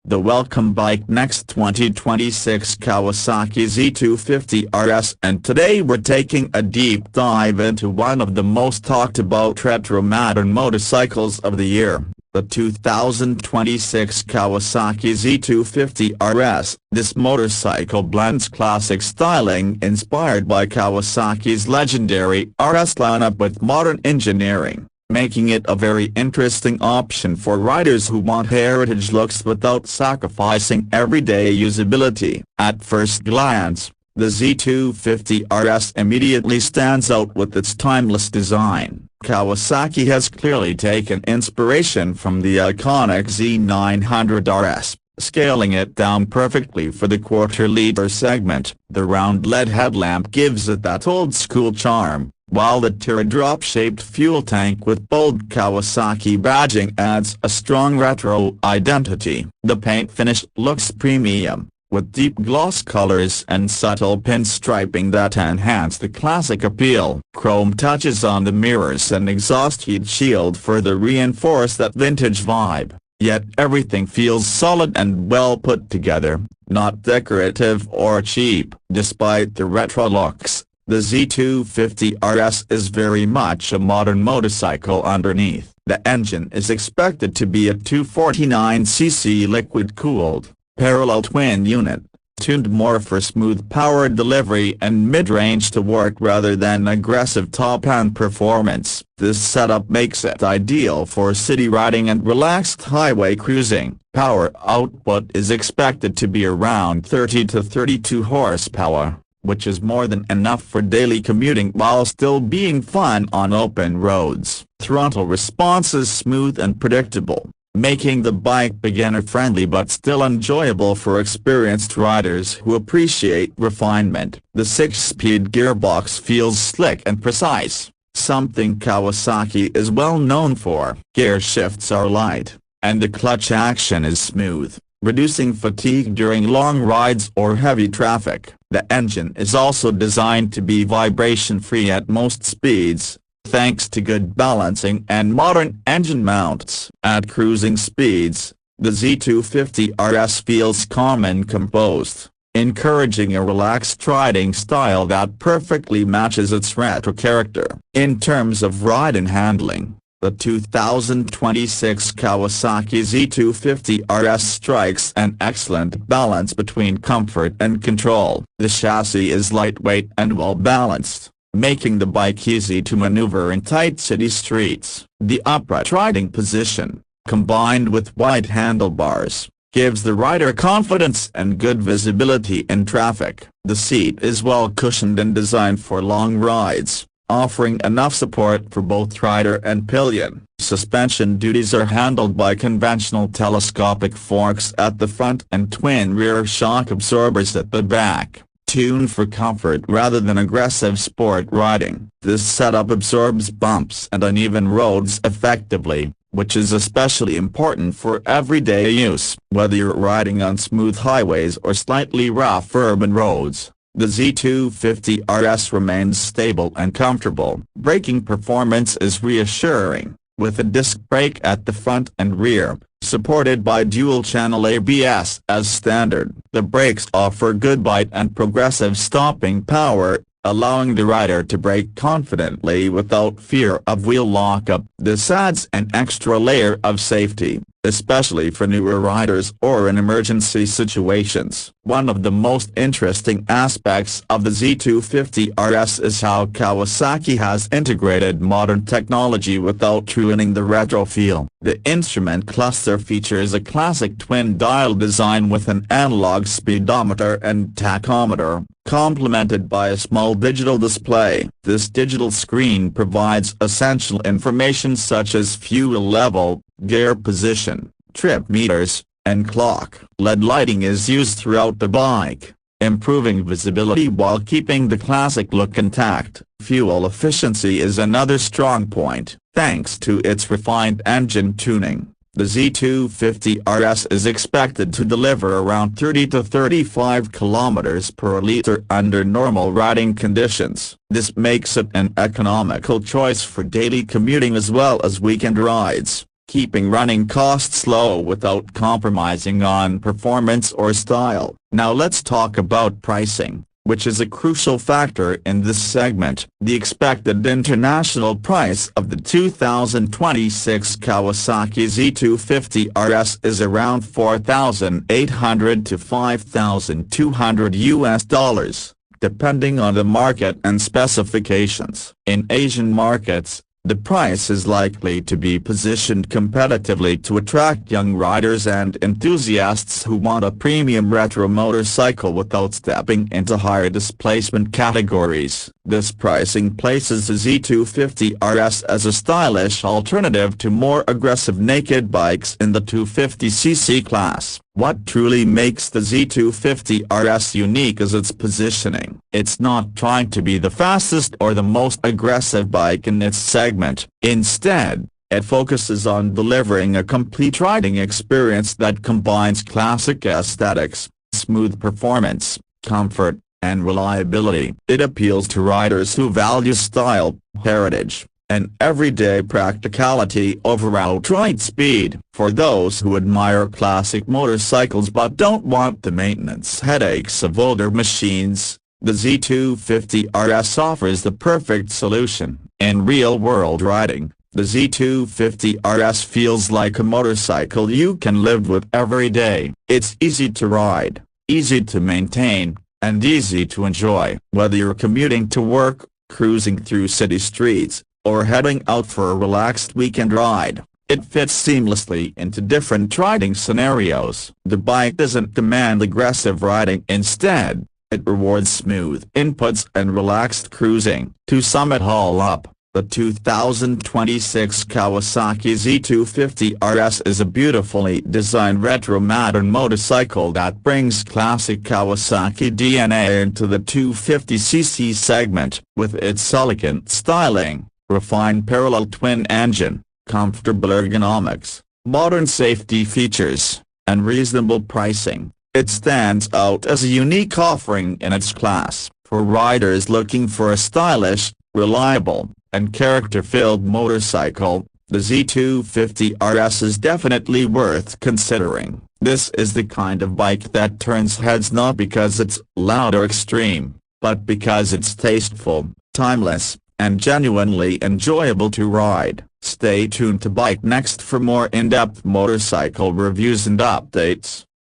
the welcome BikeNext 2026 Kawasaki Z250RS, and today we're taking a deep dive into one of the most talked about retro-modern motorcycles of the year, the 2026 Kawasaki Z250RS. This motorcycle blends classic styling inspired by Kawasaki's legendary RS lineup with modern engineering, making it a very interesting option for riders who want heritage looks without sacrificing everyday usability. At first glance, the Z250RS immediately stands out with its timeless design. Kawasaki has clearly taken inspiration from the iconic Z900RS, scaling it down perfectly for the quarter-liter segment. The round LED headlamp gives it that old-school charm, while the teardrop-shaped fuel tank with bold Kawasaki badging adds a strong retro identity. The paint finish looks premium, with deep gloss colors and subtle pinstriping that enhance the classic appeal. Chrome touches on the mirrors and exhaust heat shield further reinforce that vintage vibe, yet everything feels solid and well put together, not decorative or cheap. Despite the retro looks, the Z250RS is very much a modern motorcycle underneath. The engine is expected to be a 249cc liquid-cooled, parallel twin unit, tuned more for smooth power delivery and mid-range torque rather than aggressive top-end performance. This setup makes it ideal for city riding and relaxed highway cruising. Power output is expected to be around 30 to 32 horsepower, which is more than enough for daily commuting while still being fun on open roads. Throttle response is smooth and predictable, making the bike beginner-friendly but still enjoyable for experienced riders who appreciate refinement. The 6-speed gearbox feels slick and precise, something Kawasaki is well known for. Gear shifts are light, and the clutch action is smooth, reducing fatigue during long rides or heavy traffic. The engine is also designed to be vibration-free at most speeds, thanks to good balancing and modern engine mounts. At cruising speeds, the Z250RS feels calm and composed, encouraging a relaxed riding style that perfectly matches its retro character. In terms of ride and handling, the 2026 Kawasaki Z250RS strikes an excellent balance between comfort and control. The chassis is lightweight and well-balanced, making the bike easy to maneuver in tight city streets. The upright riding position, combined with wide handlebars, gives the rider confidence and good visibility in traffic. The seat is well cushioned and designed for long rides, offering enough support for both rider and pillion. Suspension duties are handled by conventional telescopic forks at the front and twin rear shock absorbers at the back, tuned for comfort rather than aggressive sport riding. This setup absorbs bumps and uneven roads effectively, which is especially important for everyday use. Whether you're riding on smooth highways or slightly rough urban roads, the Z250RS remains stable and comfortable. Braking performance is reassuring, with a disc brake at the front and rear, supported by dual-channel ABS as standard. The brakes offer good bite and progressive stopping power, allowing the rider to brake confidently without fear of wheel lockup. This adds an extra layer of safety, especially for newer riders or in emergency situations. One of the most interesting aspects of the Z250RS is how Kawasaki has integrated modern technology without ruining the retro feel. The instrument cluster features a classic twin-dial design with an analog speedometer and tachometer, complemented by a small digital display. This digital screen provides essential information such as fuel level, gear position, trip meters, and clock. LED lighting is used throughout the bike, improving visibility while keeping the classic look intact. Fuel efficiency is another strong point, thanks to its refined engine tuning. The Z250RS is expected to deliver around 30 to 35 km per liter under normal riding conditions. This makes it an economical choice for daily commuting as well as weekend rides. keeping running costs low without compromising on performance or style. Now let's talk about pricing, which is a crucial factor in this segment. The expected international price of the 2026 Kawasaki Z250RS is around $4,800 to $5,200 depending on the market and specifications. In Asian markets, the price is likely to be positioned competitively to attract young riders and enthusiasts who want a premium retro motorcycle without stepping into higher displacement categories. This pricing places the Z250RS as a stylish alternative to more aggressive naked bikes in the 250cc class. What truly makes the Z250RS unique is its positioning. It's not trying to be the fastest or the most aggressive bike in its segment. Instead, it focuses on delivering a complete riding experience that combines classic aesthetics, smooth performance, comfort, and reliability. It appeals to riders who value style, heritage, and everyday practicality over outright speed. For those who admire classic motorcycles but don't want the maintenance headaches of older machines, the Z250RS offers the perfect solution. In real-world riding, the Z250RS feels like a motorcycle you can live with every day. It's easy to ride, easy to maintain, and easy to enjoy. Whether you're commuting to work, cruising through city streets, or heading out for a relaxed weekend ride, it fits seamlessly into different riding scenarios. The bike doesn't demand aggressive riding. Instead, it rewards smooth inputs and relaxed cruising. To sum it all up, the 2026 Kawasaki Z250RS is a beautifully designed retro-modern motorcycle that brings classic Kawasaki DNA into the 250cc segment. With its elegant styling, refined parallel twin engine, comfortable ergonomics, modern safety features, and reasonable pricing, it stands out as a unique offering in its class. For riders looking for a stylish, reliable, and character-filled motorcycle, the Z250RS is definitely worth considering. This is the kind of bike that turns heads not because it's loud or extreme, but because it's tasteful, timeless, and genuinely enjoyable to ride. Stay tuned to BikeNext for more in-depth motorcycle reviews and updates.